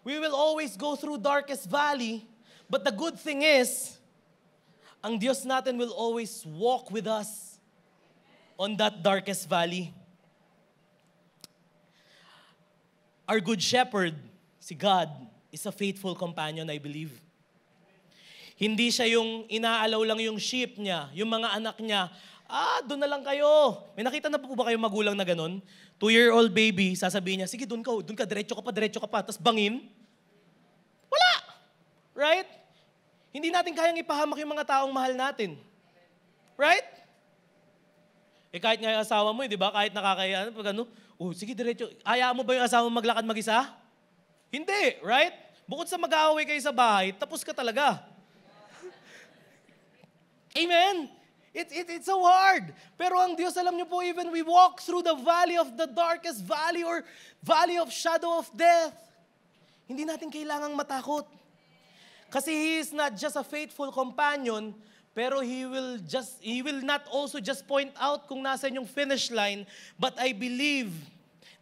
We will always go through darkest valley, but the good thing is, ang Diyos natin will always walk with us on that darkest valley. Our good shepherd, si God, is a faithful companion, I believe. Hindi siya yung inaalaw lang yung sheep niya, yung mga anak niya, doon na lang kayo. May nakita na po ba kayong magulang na ganun? 2-year-old baby, sasabihin niya, sige, doon ka, diretso ka pa, tapos bangin. Wala! Right? Hindi natin kayang ipahamak yung mga taong mahal natin. Right? Kahit nga yung asawa mo, di ba? Kahit nakakaya, pag ano, sige, diretso. Hayaan mo ba yung asawa mo maglakad mag-isa? Hindi, right? Bukod sa mag-aaway kayo sa bahay, tapos ka talaga. Amen? It's so hard. Pero ang Diyos, alam niyo po, even we walk through the valley of the darkest valley or valley of shadow of death, hindi natin kailangang matakot. Kasi He is not just a faithful companion, pero He will not also just point out kung nasan yung finish line, but I believe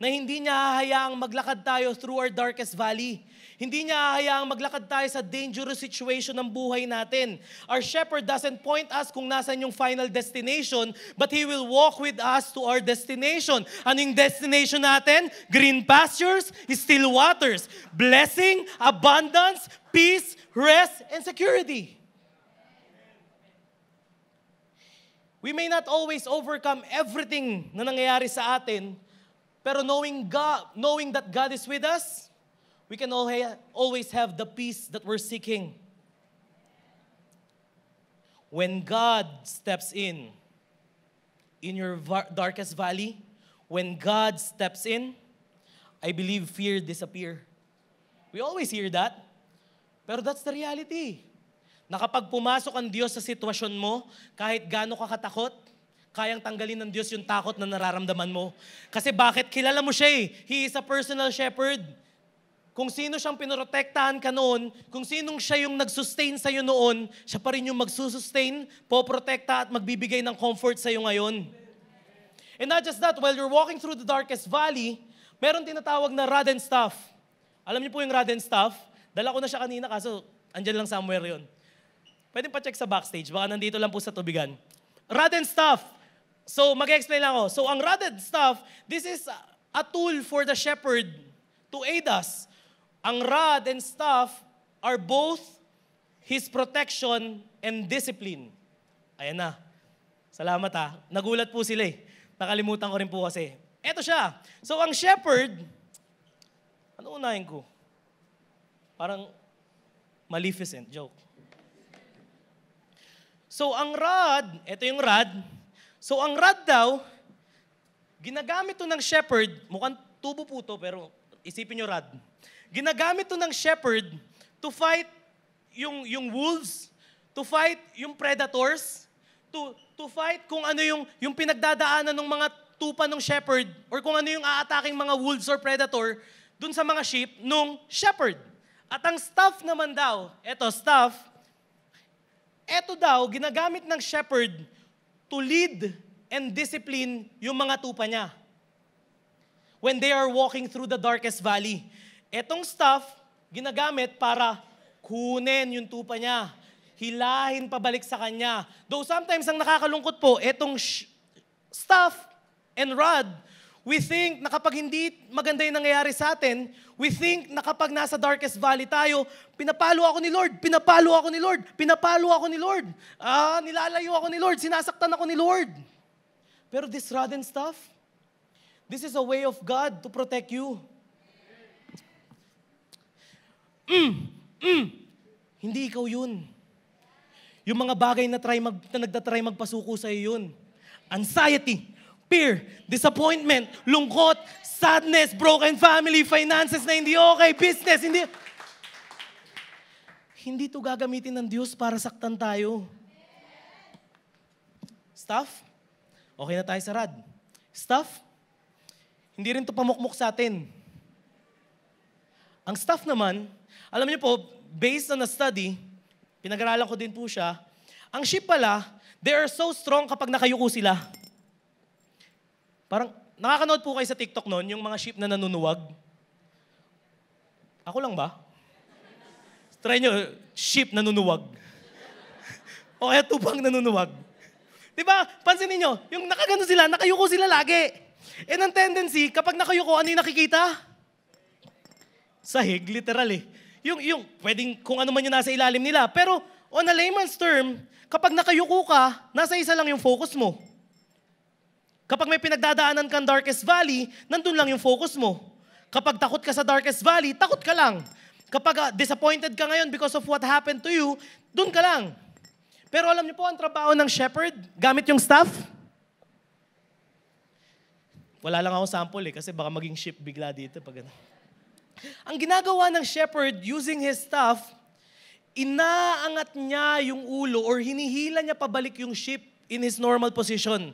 na hindi niya hahayaang maglakad tayo through our darkest valley. Hindi niya hahayaang maglakad tayo sa dangerous situation ng buhay natin. Our shepherd doesn't point us kung nasan yung final destination, but He will walk with us to our destination. Ano yung destination natin? Green pastures, still waters, blessing, abundance, peace, rest, and security. We may not always overcome everything na nangyayari sa atin, pero knowing that God is with us, we can always have the peace that we're seeking. When God steps in your darkest valley, when God steps in, I believe fear disappear. We always hear that, pero that's the reality. Na kapag pumasok ang Diyos sa sitwasyon mo, kahit gaano ka katakot, kayang tanggalin ng Diyos yung takot na nararamdaman mo. Kasi bakit? Kilala mo siya eh. He is a personal shepherd. Kung sino siyang pinoprotektahan ka noon, kung sinong siya yung nag-sustain sa'yo noon, siya pa rin yung magsusustain, poprotekta at magbibigay ng comfort sa'yo ngayon. And not just that, while you're walking through the darkest valley, meron tinatawag na rod and staff. Alam niyo po yung rod and staff? Dala ko na siya kanina kaso andyan lang somewhere yon. Pwede pa check sa backstage, baka nandito lang po sa tubigan. Rod and staff. So, mag-explain lang ako. So, ang rod and staff, this is a tool for the shepherd to aid us. Ang rod and staff are both his protection and discipline. Ayan na. Salamat ha. Nagulat po sila eh. Nakalimutan ko rin po kasi. Eto siya. So, ang shepherd, ano unahin ko? Parang Maleficent. Joke. So, ang rod, eto yung rod. So, ang rod daw, ginagamit to ng shepherd, mukhang tubo po to, pero isipin nyo rod. Ginagamit to ng shepherd to fight yung wolves, to fight yung predators, to fight kung ano yung pinagdadaanan ng mga tupa ng shepherd, or kung ano yung aataking mga wolves or predator dun sa mga sheep nung shepherd. At ang staff naman daw, eto daw, ginagamit ng shepherd to lead and discipline yung mga tupa niya. When they are walking through the darkest valley. Etong staff, ginagamit para kunin yung tupa niya. Hilahin pabalik sa kanya. Though sometimes ang nakakalungkot po, etong staff and rod, we think na kapag hindi maganda yung nangyayari sa atin, we think na kapag nasa darkest valley tayo, pinapalo ako ni Lord, nilalayo ako ni Lord, sinasaktan ako ni Lord. Pero this rod and staff, this is a way of God to protect you. Hindi ikaw yun. Yung mga bagay na nagtatry magpasuko sa iyo yun. Anxiety, fear, disappointment, lungkot, sadness, broken family, finances na hindi okay, business, hindi to gagamitin ng Diyos para saktan tayo. Staff? Okay na tayo sa rod. Staff? Hindi rin to pamukmok sa atin. Ang staff naman, alam niyo po, based on a study, pinag-aralan ko din po siya, ang sheep pala, they are so strong kapag nakayuko sila. Parang, nakakanood po kayo sa TikTok noon, yung mga sheep na nanunuwag. Ako lang ba? Try nyo, sheep nanunuwag. O kaya tubang nanunuwag. Diba? Pansinin nyo, yung nakagano sila, nakayuko sila lagi. And ang tendency, kapag nakayuko, ano yung nakikita? Sahig, literal eh. Yung pwedeng kung ano man yung nasa ilalim nila. Pero on a layman's term, kapag nakayuko ka, nasa isa lang yung focus mo. Kapag may pinagdadaanan kang darkest valley, nandun lang yung focus mo. Kapag takot ka sa darkest valley, takot ka lang. Kapag disappointed ka ngayon because of what happened to you, dun ka lang. Pero alam niyo po, ang trabaho ng shepherd, gamit yung staff. Wala lang ako sample eh, kasi baka maging sheep bigla dito. Pag ang ginagawa ng shepherd using his staff, inaangat niya yung ulo or hinihila niya pabalik yung sheep in his normal position.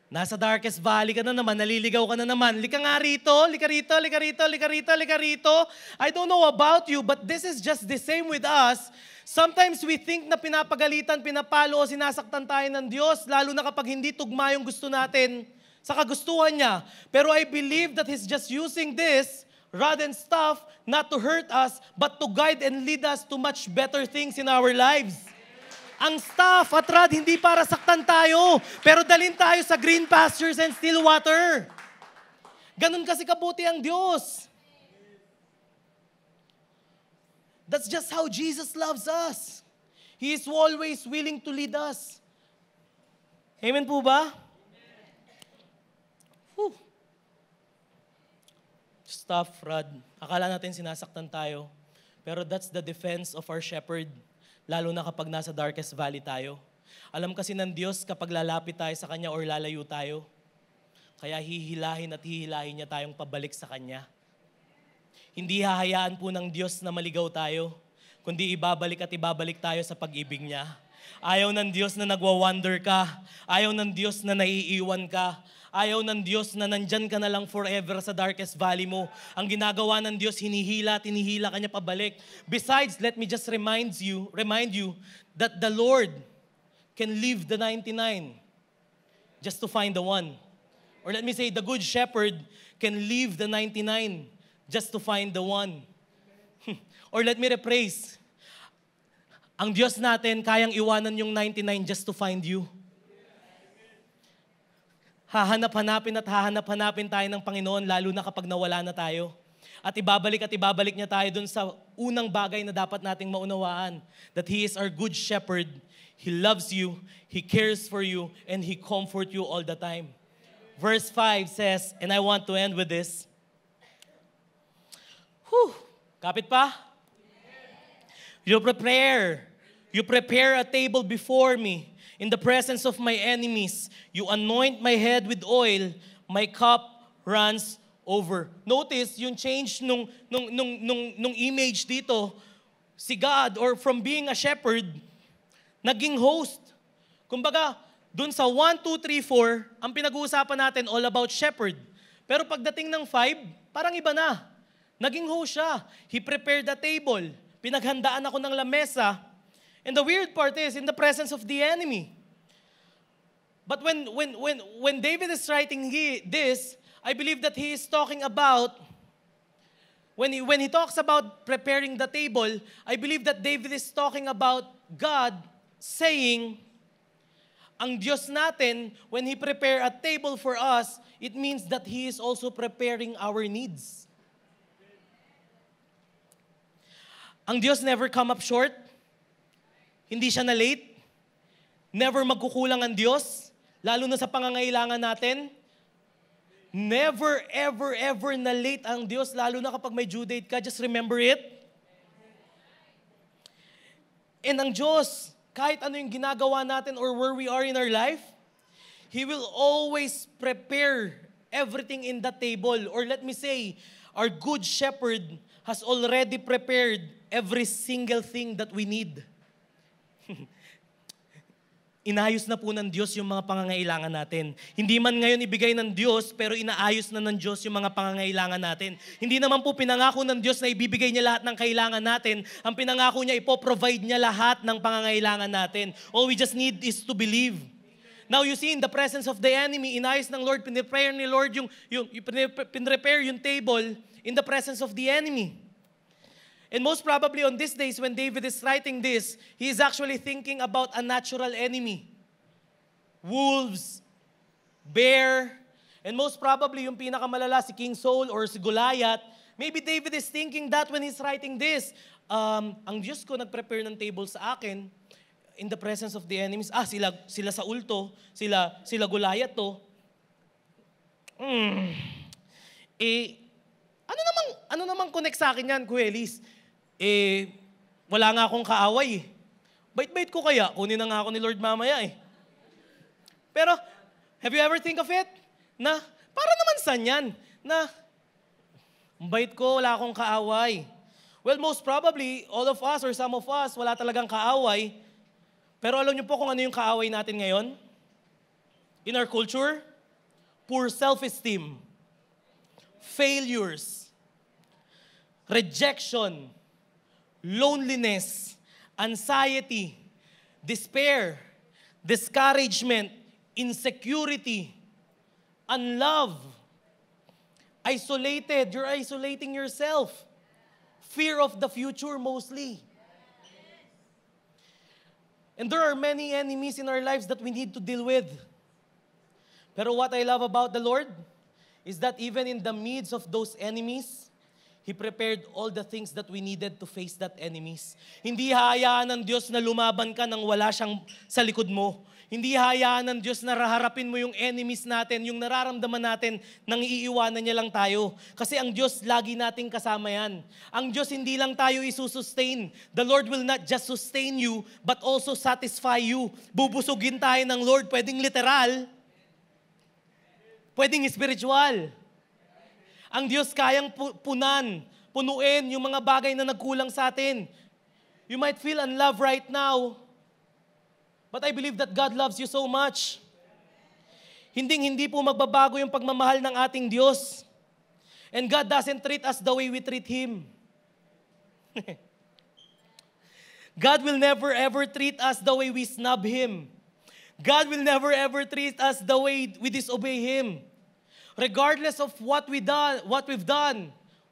Nasa darkest valley ka na naman, naliligaw ka na naman. Lika nga rito, lika rito, lika rito, lika rito, lika rito. I don't know about you, but this is just the same with us. Sometimes we think na pinapagalitan, pinapalo o sinasaktan tayo ng Diyos, lalo na kapag hindi tugma yung gusto natin sa kagustuhan niya. Pero I believe that He's just using this rod and staff not to hurt us, but to guide and lead us to much better things in our lives. Ang staff at rod, hindi para saktan tayo, pero dalhin tayo sa green pastures and still water. Ganun kasi kabuti ang Diyos. That's just how Jesus loves us. He is always willing to lead us. Amen po ba? Whew. Staff, rod. Akala natin sinasaktan tayo, pero that's the defense of our shepherd. Lalo na kapag nasa darkest valley tayo. Alam kasi ng Diyos kapag lalapit tayo sa Kanya or lalayo tayo, kaya hihilahin at hihilahin niya tayong pabalik sa Kanya. Hindi hahayaan po ng Diyos na maligaw tayo, kundi ibabalik at ibabalik tayo sa pag-ibig niya. Ayaw ng Diyos na nagwa-wonder ka. Ayaw ng Diyos na naiiwan ka. Ayaw ng Diyos na nandyan ka na lang forever sa darkest valley mo. Ang ginagawa ng Diyos, hinihila ka niya pabalik. Besides, let me just remind you that the Lord can leave the 99 just to find the one. Or let me say, the good shepherd can leave the 99 just to find the one. Or let me rephrase, ang Diyos natin kayang iwanan yung 99 just to find you. Hahanap-hanapin tayo ng Panginoon lalo na kapag nawala na tayo. At ibabalik niya tayo dun sa unang bagay na dapat nating maunawaan. That He is our good shepherd. He loves you, He cares for you, and He comforts you all the time. Verse 5 says, and I want to end with this. Kapit pa? You prepare a table before me in the presence of my enemies. You anoint my head with oil, my cup runs over. Notice yung change nung image dito, si God or from being a shepherd, naging host. Kumbaga, dun sa 1, 2, 3, 4, ang pinag-uusapan natin all about shepherd. Pero pagdating ng 5, parang iba na. Naging host siya. He prepared the table. Pinaghandaan ako ng lamesa. And the weird part is, in the presence of the enemy. But when David is writing this, I believe that he is talking about, when he talks about preparing the table, I believe that David is talking about God saying, ang Diyos natin, when He prepare a table for us, it means that He is also preparing our needs. Ang Diyos never come up short. Hindi siya na late. Never magkukulang ang Diyos, lalo na sa pangangailangan natin. Never, ever, ever na late ang Diyos, lalo na kapag may due date ka. Just remember it. And ang Diyos, kahit ano yung ginagawa natin or where we are in our life, He will always prepare everything in the table. Or let me say, our good shepherd has already prepared every single thing that we need. Inayos na po ng Diyos yung mga pangangailangan natin. Hindi man ngayon ibigay ng Diyos, pero inaayos na ng Diyos yung mga pangangailangan natin. Hindi naman po pinangako ng Diyos na ibibigay niya lahat ng kailangan natin. Ang pinangako niya, ipoprovide niya lahat ng pangangailangan natin. All we just need is to believe Now you see in the presence of the enemy, inayos ng Lord, pinrepare ni Lord pinrepare yung table in the presence of the enemy. And most probably on these days when David is writing this, he is actually thinking about a natural enemy. Wolves, bear, and most probably yung pinakamalala si King Saul or si Goliath. Maybe David is thinking that when he's writing this. Ang Diyos ko nag-prepare ng table sa akin in the presence of the enemies. Sila Saul to, sila Goliath to. Ano namang connect sa akin yan, Kuya Elise? Wala nga akong kaaway eh. Bait-bait ko kaya, kunin na nga ako ni Lord mamaya eh. Pero, have you ever think of it? Na, para naman saan yan? Na, bait ko, wala akong kaaway. Well, most probably, all of us or some of us, wala talagang kaaway. Pero alam niyo po kung ano yung kaaway natin ngayon? In our culture, poor self-esteem, failures, rejection, loneliness, anxiety, despair, discouragement, insecurity, unlove, isolated. You're isolating yourself. Fear of the future mostly. And there are many enemies in our lives that we need to deal with. Pero what I love about the Lord is that even in the midst of those enemies, He prepared all the things that we needed to face that enemies. Hindi hayaan ng Diyos na lumaban ka nang wala siyang sa likod mo. Hindi hayaan ng Diyos na harapin mo yung enemies natin, yung nararamdaman natin nang iiwanan niya lang tayo. Kasi ang Diyos, lagi nating kasama yan. Ang Diyos, hindi lang tayo isusustain. The Lord will not just sustain you, but also satisfy you. Bubusugin tayo ng Lord, pwedeng literal, pwedeng spiritual. Ang Diyos kayang punuin yung mga bagay na nagkulang sa atin. You might feel unloved right now, but I believe that God loves you so much. Hindi po magbabago yung pagmamahal ng ating Diyos. And God doesn't treat us the way we treat Him. God will never ever treat us the way we snub Him. God will never ever treat us the way we disobey Him. Regardless of what we've done,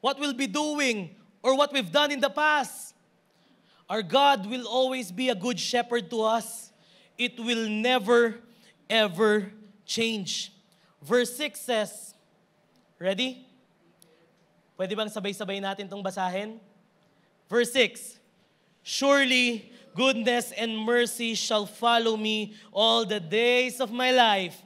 what we'll be doing, or what we've done in the past, our God will always be a good shepherd to us. It will never, ever change. Verse 6 says, ready? Pwede bang sabay-sabay natin itong basahin? Verse 6, surely goodness and mercy shall follow me all the days of my life,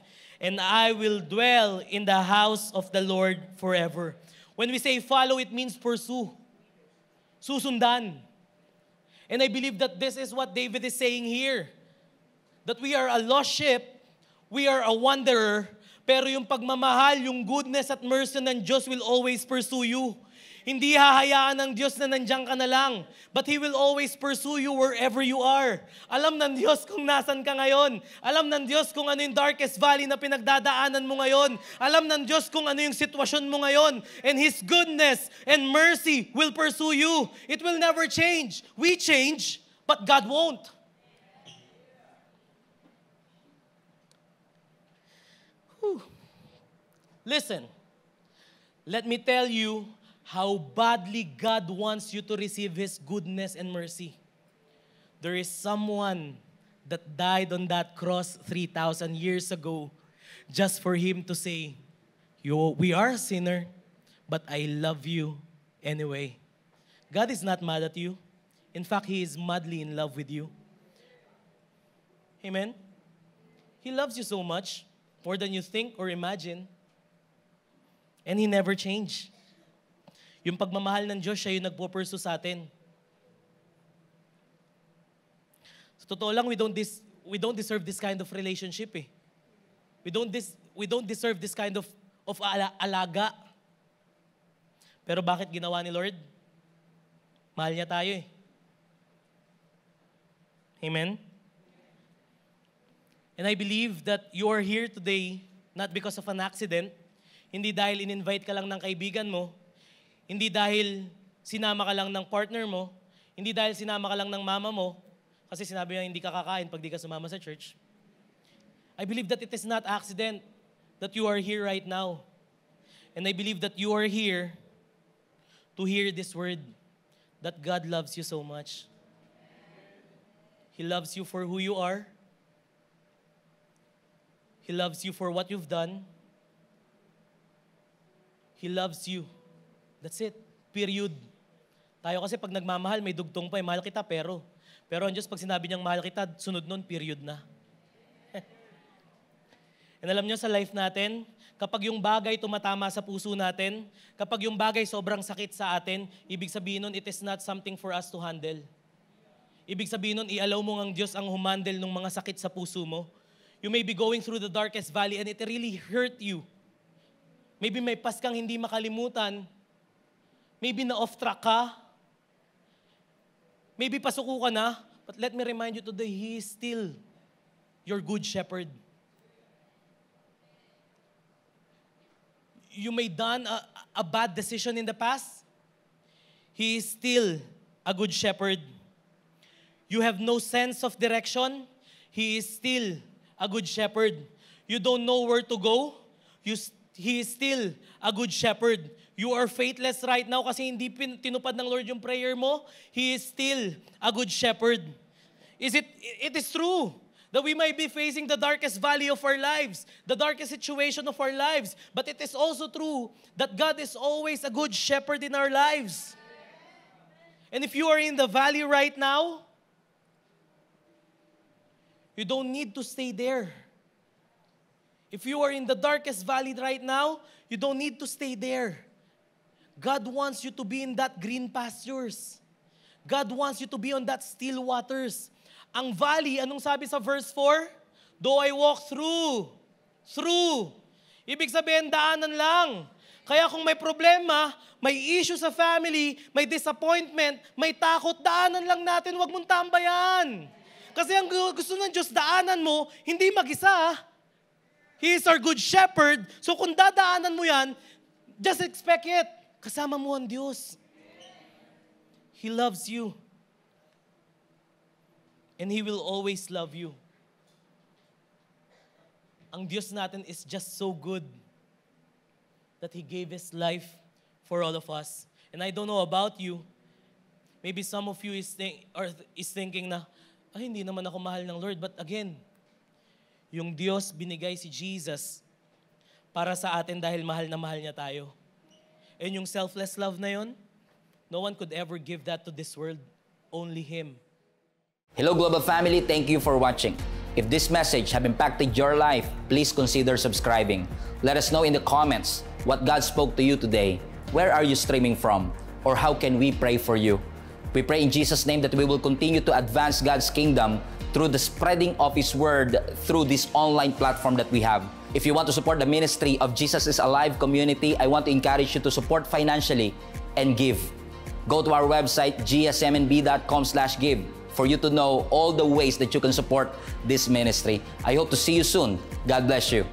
and I will dwell in the house of the Lord forever. When we say follow, it means pursue. Susundan. And I believe that this is what David is saying here. That we are a lost sheep, we are a wanderer, pero yung pagmamahal, yung goodness at mercy ng Diyos will always pursue you. Hindi hahayaan ng Diyos na nandiyan ka na lang, but He will always pursue you wherever you are. Alam ng Diyos kung nasan ka ngayon. Alam ng Diyos kung ano yung darkest valley na pinagdadaanan mo ngayon. Alam ng Diyos kung ano yung sitwasyon mo ngayon. And His goodness and mercy will pursue you. It will never change. We change, but God won't. Listen, let me tell you how badly God wants you to receive His goodness and mercy. There is someone that died on that cross 3,000 years ago just for Him to say, we are a sinner, but I love you anyway. God is not mad at you. In fact, He is madly in love with you. Amen? He loves you so much, more than you think or imagine. And He never changed. Yung pagmamahal ng Diyos, siya yung nagpo-pursue sa atin. Sa totoo lang, we don't deserve this kind of relationship eh. We don't deserve this kind of alaga. Pero bakit ginawa ni Lord? Mahal niya tayo eh. Amen? And I believe that you are here today not because of an accident, hindi dahil in-invite ka lang ng kaibigan mo, hindi dahil sinama ka lang ng partner mo, hindi dahil sinama ka lang ng mama mo, kasi sinabi niya hindi ka kakain pag di ka sumama sa church. I believe that it is not accident that you are here right now. And I believe that you are here to hear this word, that God loves you so much. He loves you for who you are. He loves you for what you've done. He loves you. That's it. Period. Tayo kasi pag nagmamahal, may dugtong pa, mahal kita, pero ang Diyos pag sinabi niyang mahal kita, sunod nun, period na. And alam niyo sa life natin, kapag yung bagay tumatama sa puso natin, kapag yung bagay sobrang sakit sa atin, ibig sabihin nun, it is not something for us to handle. Ibig sabihin nun, i-allow mo ng Diyos ang humandle ng mga sakit sa puso mo. You may be going through the darkest valley and it really hurt you. Maybe may past kang hindi makalimutan. Maybe na-off track ka. Maybe pasuko ka na. But let me remind you today, He is still your good shepherd. You may done a bad decision in the past. He is still a good shepherd. You have no sense of direction. He is still a good shepherd. You don't know where to go. He is still a good shepherd. You are faithless right now kasi hindi tinupad ng Lord yung prayer mo. He is still a good shepherd. It is true that we might be facing the darkest valley of our lives, the darkest situation of our lives, but it is also true that God is always a good shepherd in our lives. And if you are in the valley right now, you don't need to stay there. If you are in the darkest valley right now, you don't need to stay there. God wants you to be in that green pastures. God wants you to be on that still waters. Ang valley, anong sabi sa verse 4? Though I walk through. Ibig sabihin, daanan lang. Kaya kung may problema, may issue sa family, may disappointment, may takot, daanan lang natin, huwag mong tambayan. Kasi ang gusto ng Diyos, daanan mo, hindi mag-isa. He is our good shepherd. So kung dadaanan mo yan, just expect it. Kasama mo ang Diyos. He loves you. And He will always love you. Ang Diyos natin is just so good that He gave His life for all of us. And I don't know about you. Maybe some of you is thinking na, ay, hindi naman ako mahal ng Lord. But again, yung Diyos binigay si Jesus para sa atin dahil mahal na mahal niya tayo. And yung selfless love na yun, no one could ever give that to this world. Only Him. Hello Global Family, thank you for watching. If this message have impacted your life, please consider subscribing. Let us know in the comments what God spoke to you today. Where are you streaming from? Or how can we pray for you? We pray in Jesus' name that we will continue to advance God's kingdom through the spreading of His word through this online platform that we have. If you want to support the ministry of Jesus is Alive community, I want to encourage you to support financially and give. Go to our website, gsmnb.com/give, for you to know all the ways that you can support this ministry. I hope to see you soon. God bless you.